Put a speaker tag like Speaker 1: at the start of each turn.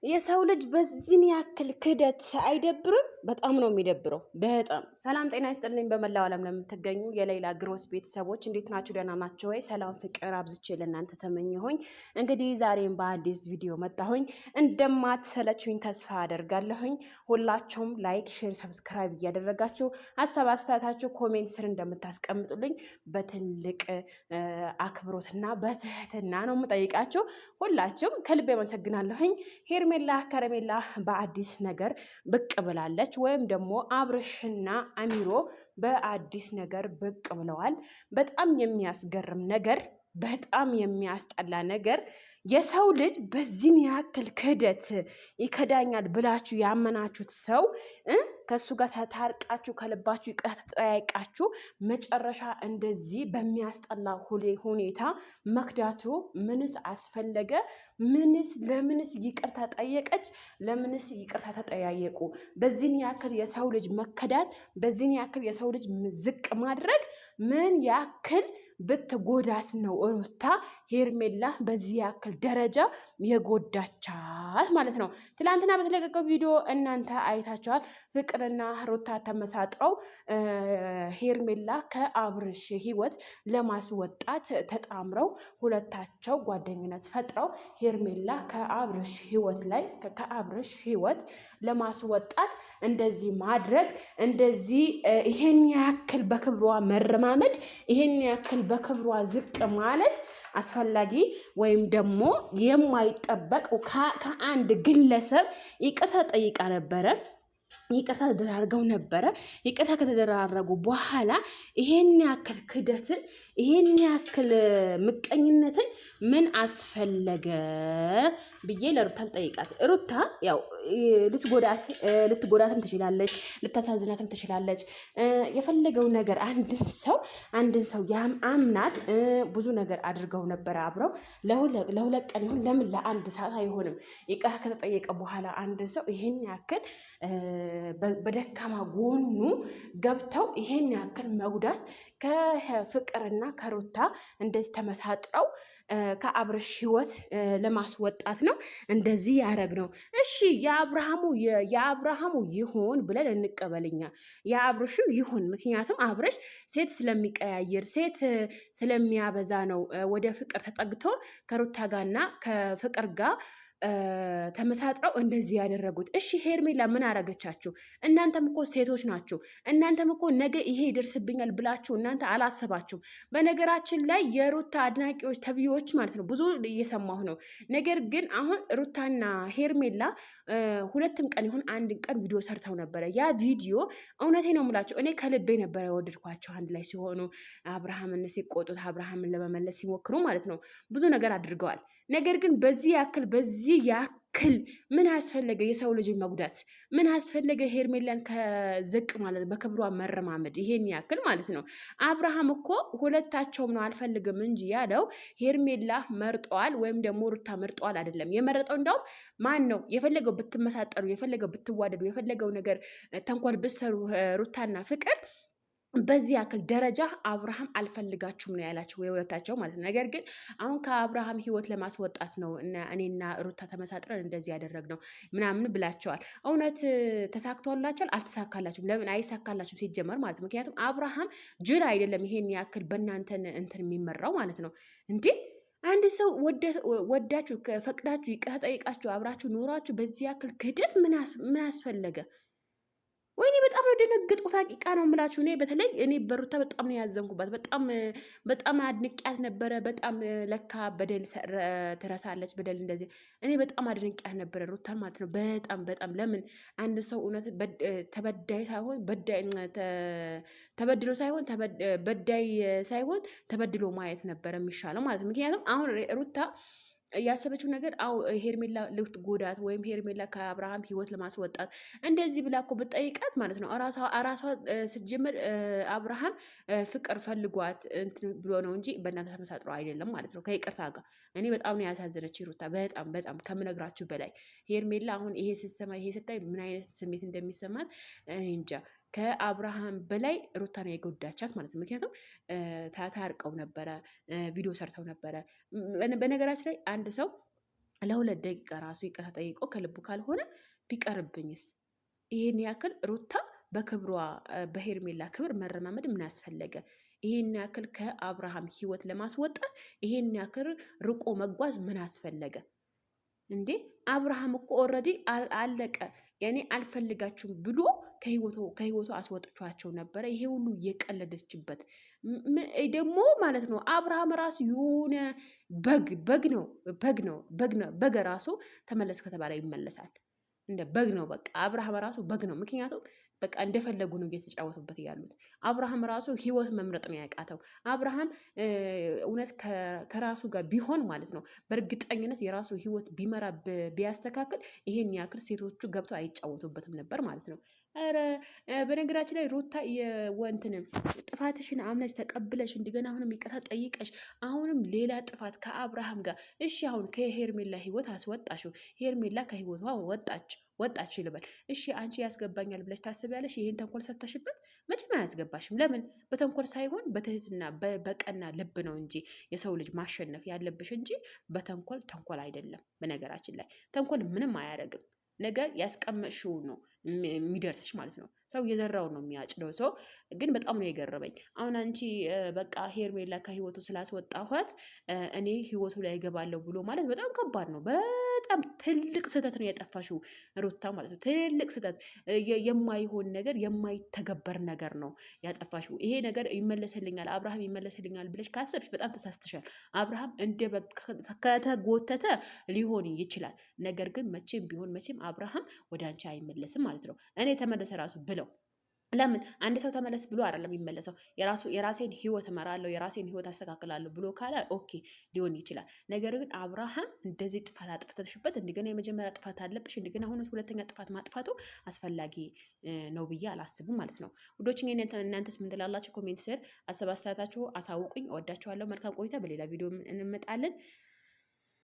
Speaker 1: የሰው ልጅ በዚህን ያክል ክህደት አይደብርም? በጣም ነው የሚደብረው። በጣም ሰላም ጤና ይስጥልኝ። በመላው ዓለም ለምትገኙ የሌላ ግሮስ ቤተሰቦች እንዴት ናችሁ? ደህና ናቸው ወይ? ሰላም ፍቅር አብዝቼ ለእናንተ ተመኘሁኝ። እንግዲህ ዛሬም በአዲስ ቪዲዮ መጣሁኝ። እንደማትሰለችኝ ተስፋ አደርጋለሁኝ። ሁላችሁም ላይክ፣ ሼር፣ ሰብስክራይብ እያደረጋችሁ ሀሳብ አስተያየታችሁ ኮሜንት ስር እንደምታስቀምጡልኝ በትልቅ አክብሮትና በትህትና ነው የምጠይቃችሁ። ሁላችሁም ከልብ ያመሰግናለሁኝ። ሄርሜላ ከረሜላ በአዲስ ነገር ብቅ ብላለች። ወይም ደግሞ አብርሽና አሚሮ በአዲስ ነገር ብቅ ብለዋል። በጣም የሚያስገርም ነገር፣ በጣም የሚያስጠላ ነገር። የሰው ልጅ በዚህን ያክል ክህደት ይከዳኛል ብላችሁ ያመናችሁት ሰው ከእሱ ጋር ተታርቃችሁ ከልባችሁ ይቅርታ ተጠያይቃችሁ መጨረሻ እንደዚህ በሚያስጠላ ሁኔታ መክዳቱ ምንስ አስፈለገ? ለምንስ ይቅርታ ጠየቀች? ለምንስ ይቅርታ ተጠያየቁ? በዚህን ያክል የሰው ልጅ መከዳት፣ በዚህን ያክል የሰው ልጅ ዝቅ ማድረግ ምን ያክል ብትጎዳት ነው ሩታ ሄርሜላ በዚህ ያክል ደረጃ የጎዳቻት ማለት ነው። ትላንትና በተለቀቀው ቪዲዮ እናንተ አይታችኋል። ፍቅርና ሩታ ተመሳጥረው ሄርሜላ ከአብርሽ ህይወት ለማስወጣት ተጣምረው ሁለታቸው ጓደኝነት ፈጥረው ሄርሜላ ከአብርሽ ህይወት ለማስወጣት እንደዚህ ማድረግ፣ እንደዚህ ይሄን ያክል በክብሯ መረማመድ፣ ይሄን ያክል በክብሯ ዝቅ ማለት አስፈላጊ ወይም ደግሞ የማይጠበቅ ከአንድ ግለሰብ ይቅርታ ጠይቃ ነበረ። ይቅርታ ተደራርገው ነበረ። ይቅርታ ከተደራረጉ በኋላ ይሄን ያክል ክደትን፣ ይሄን ያክል ምቀኝነትን ምን አስፈለገ ብዬ ለሩታ ልጠይቃት። ሩታ ያው ልትጎዳትም ትችላለች፣ ልታሳዝናትም ትችላለች። የፈለገው ነገር አንድን ሰው አምናት ብዙ ነገር አድርገው ነበረ አብረው ለሁለት ቀን ይሁን ለምን ለአንድ ሰዓት አይሆንም። ይቅርታ ከተጠየቀ በኋላ አንድን ሰው ይሄን ያክል በደካማ ጎኑ ገብተው ይሄን ያክል መጉዳት ከፍቅርና ከሩታ እንደዚህ ተመሳጥረው ከአብርሽ ህይወት ለማስወጣት ነው እንደዚህ ያደረግ ነው። እሺ የአብርሃሙ ይሁን ብለን እንቀበልኛ። የአብርሹ ይሁን፣ ምክንያቱም አብርሽ ሴት ስለሚቀያየር ሴት ስለሚያበዛ ነው ወደ ፍቅር ተጠግቶ ከሩታ ጋርና ከፍቅር ጋር ተመሳጥረው እንደዚህ ያደረጉት። እሺ ሄርሜላ ምን አረገቻችሁ? እናንተም እኮ ሴቶች ናችሁ። እናንተም እኮ ነገ ይሄ ይደርስብኛል ብላችሁ እናንተ አላሰባችሁም። በነገራችን ላይ የሩታ አድናቂዎች ተብዮች ማለት ነው ብዙ እየሰማሁ ነው። ነገር ግን አሁን ሩታና ሄርሜላ ሁለትም ቀን ይሁን አንድ ቀን ቪዲዮ ሰርተው ነበረ። ያ ቪዲዮ እውነቴ ነው የምላቸው እኔ ከልቤ ነበረ የወደድኳቸው። አንድ ላይ ሲሆኑ አብርሃምን ሲቆጡት፣ አብርሃምን ለመመለስ ሲሞክሩ ማለት ነው ብዙ ነገር አድርገዋል። ነገር ግን በዚህ ያክል ምን አስፈለገ የሰው ልጅ መጉዳት? ምን አስፈለገ ሄርሜላን ከዝቅ ማለት በክብሯ መረማመድ? ይሄን ያክል ማለት ነው። አብርሃም እኮ ሁለታቸውም ነው አልፈልግም እንጂ ያለው ሄርሜላ መርጧል፣ ወይም ደግሞ ሩታ መርጧል አይደለም የመረጠው። እንደውም ማን ነው የፈለገው ብትመሳጠሩ፣ የፈለገው ብትዋደዱ፣ የፈለገው ነገር ተንኮል ብትሰሩ ሩታና ፍቅር በዚህ ያክል ደረጃ አብርሃም አልፈልጋችሁም ነው ያላቸው የሁለታቸው ማለት ነው። ነገር ግን አሁን ከአብርሃም ህይወት ለማስወጣት ነው እኔና ሩታ ተመሳጥረን እንደዚህ ያደረግነው ምናምን ብላቸዋል። እውነት ተሳክቶላቸዋል? አልተሳካላችሁም። ለምን አይሳካላችሁም ሲጀመር ማለት ነው። ምክንያቱም አብርሃም ጅል አይደለም ይሄን ያክል በእናንተ እንትን የሚመራው ማለት ነው። እንዴ አንድ ሰው ወዳችሁ ፈቅዳችሁ ይቅርታ ጠይቃችሁ አብራችሁ ኖራችሁ በዚህ ያክል ክህደት ምን አስፈለገ? ወይኔ በጣም ነው የደነገጥኩት። ሀቂቃ ነው የምላችሁ። በተለይ እኔ በሩታ በጣም ነው ያዘንኩባት። በጣም አድንቂያት ነበረ። በጣም ለካ በደል ትረሳለች። በደል እንደዚህ እኔ በጣም አድንቂያት ነበረ ሩታን ማለት ነው። በጣም ለምን አንድ ሰው እውነት ተበዳይ ሳይሆን ተበድሎ ሳይሆን በዳይ ሳይሆን ተበድሎ ማየት ነበረ የሚሻለው ማለት ነው። ምክንያቱም አሁን ሩታ ያሰበችው ነገር ሄርሜላ ልትጎዳት ወይም ሄርሜላ ከአብርሃም ህይወት ለማስወጣት እንደዚህ ብላ እኮ ብጠይቃት ማለት ነው እራሷ ስትጀምር አብርሃም ፍቅር ፈልጓት እንትን ብሎ ነው እንጂ በእናንተ ተመሳጥረው አይደለም ማለት ነው። ከይቅርታ ጋር እኔ በጣም ነው ያሳዘነች ሩታ፣ በጣም ከምነግራችሁ በላይ ሄርሜላ አሁን ይሄ ስትሰማ ይሄ ስታይ ምን አይነት ስሜት እንደሚሰማት እንጃ። ከአብርሃም በላይ ሩታ ነው የጎዳቻት ማለት ነው። ምክንያቱም ታርቀው ነበረ፣ ቪዲዮ ሰርተው ነበረ። በነገራችን ላይ አንድ ሰው ለሁለት ደቂቃ ራሱ ይቅርታ ጠይቆ ከልቡ ካልሆነ ቢቀርብኝስ? ይሄን ያክል ሩታ በክብሯ በሄርሜላ ክብር መረማመድ ምን ያስፈለገ? ይሄን ያክል ከአብርሃም ህይወት ለማስወጣት ይሄን ያክል ርቆ መጓዝ ምን አስፈለገ እንዴ? አብርሃም እኮ ኦልሬዲ አለቀ። ያኔ አልፈልጋችሁም ብሎ ከህይወቱ አስወጥቷቸው ነበረ። ይሄ ሁሉ እየቀለደችበት ደግሞ ማለት ነው። አብርሃም ራሱ የሆነ በግ ራሱ ተመለስ ከተባለ ይመለሳል። እንደ በግ ነው። በቃ አብርሃም ራሱ በግ ነው። ምክንያቱም በቃ እንደፈለጉ ነው እየተጫወቱበት ያሉት። አብርሃም ራሱ ህይወት መምረጥ ነው ያቃተው። አብርሃም እውነት ከራሱ ጋር ቢሆን ማለት ነው በእርግጠኝነት የራሱ ህይወት ቢመራ ቢያስተካክል ይሄን ያክል ሴቶቹ ገብተው አይጫወቱበትም ነበር ማለት ነው። ኧረ በነገራችን ላይ ሩታ የወንትን ጥፋትሽን አምነሽ ተቀብለሽ እንደገና አሁንም ይቅርታ ጠይቀሽ አሁንም ሌላ ጥፋት ከአብርሃም ጋር እሺ፣ አሁን ከሄርሜላ ህይወት አስወጣሽው። ሄርሜላ ከህይወቷ ወጣች ልበል እሺ፣ አንቺ ያስገባኛል ብለሽ ታስቢያለሽ? ይሄን ተንኮል ሰርተሽበት መቼም አያስገባሽም። ለምን? በተንኮል ሳይሆን በትህትና በቀና ልብ ነው እንጂ የሰው ልጅ ማሸነፍ ያለብሽ እንጂ ተንኮል አይደለም። በነገራችን ላይ ተንኮል ምንም አያደርግም። ነገ ያስቀመጥሽው ነው የሚደርስሽ ማለት ነው። ሰው የዘራውን ነው የሚያጭደው። ሰው ግን በጣም ነው የገረመኝ። አሁን አንቺ በቃ ሄርሜላ ከህይወቱ ስላስወጣኋት እኔ ህይወቱ ላይ እገባለሁ ብሎ ማለት በጣም ከባድ ነው። በጣም ትልቅ ስህተት ነው ያጠፋሽው ሩታ ማለት ነው። ትልቅ ስህተት፣ የማይሆን ነገር፣ የማይተገበር ነገር ነው ያጠፋሽው። ይሄ ነገር ይመለስልኛል፣ አብርሃም ይመለስልኛል ብለሽ ካሰብሽ በጣም ተሳስተሻል። አብርሃም እንደ ከተጎተተ ሊሆን ይችላል። ነገር ግን መቼም ቢሆን መቼም አብርሃም ወደ አንቺ አይመለስም ማለት ነው። እኔ ተመለሰ ራሱ ብለው ለምን አንድ ሰው ተመለስ ብሎ አይደለም የሚመለሰው። የራሴን ህይወት እመራለሁ የራሴን ህይወት አስተካክላለሁ ብሎ ካለ ኦኬ ሊሆን ይችላል። ነገር ግን አብርሃም እንደዚህ ጥፋት አጥፍተሽበት እንደገና የመጀመሪያ ጥፋት አለብሽ እንደገና አሁን ሁለተኛ ጥፋት ማጥፋቱ አስፈላጊ ነው ብዬ አላስብም ማለት ነው። ውዶች እናንተስ ምን ትላላችሁ? ኮሜንት ስር አስተያየታችሁ አሳውቁኝ። እወዳችኋለሁ። መልካም ቆይታ። በሌላ ቪዲዮ እንመጣለን።